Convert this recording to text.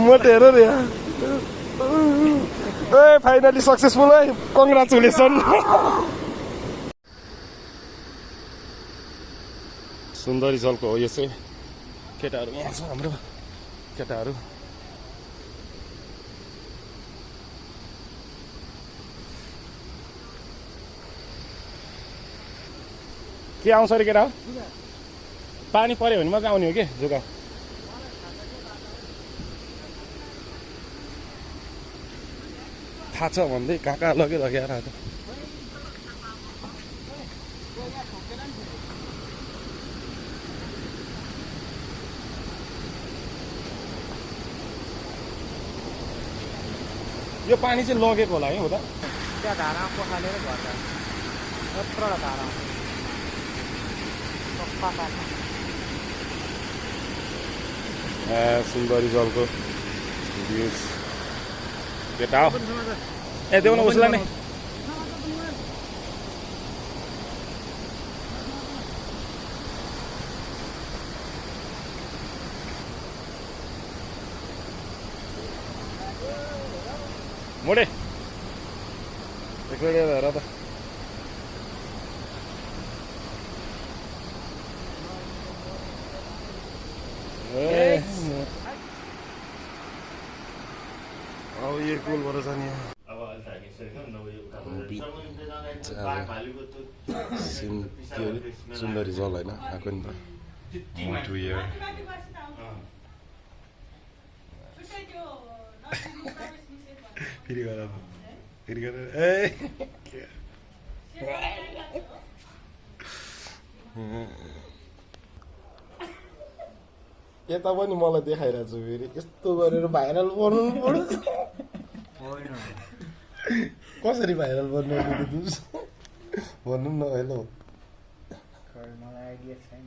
मोटे हेर रे फाइनली सक्सेसफुल है कङ्ग्रेचुलेसन सुन्दरी जलको हो यो चाहिँ केटाहरू यहाँ छ हाम्रो केटाहरू के आउँछ अरे केटा हो पानी पर्यो भने मात्रै आउने हो कि जुका थाहा छ भन्दै कहाँ कहाँ लगिरह्यो आज यो पानी चाहिँ लगेको होला है हो त त्यहाँ धारा पखालेर घट्छ यत्रो धारा सुन्दरी जलको भ्युज केटा हो ए देऊ न उसलाई नै मोडे एकले हेर त अब यो गोलबाट जाने सुन्दरी जल होइन आएको नि त फेरि गरेर ए यता पनि मलाई देखाइरहेको छु फेरि यस्तो गरेर भाइरल बनाउनु पर्छ कसरी भाइरल बनाउनु भन्नु न हेलो मलाई आइडिया छैन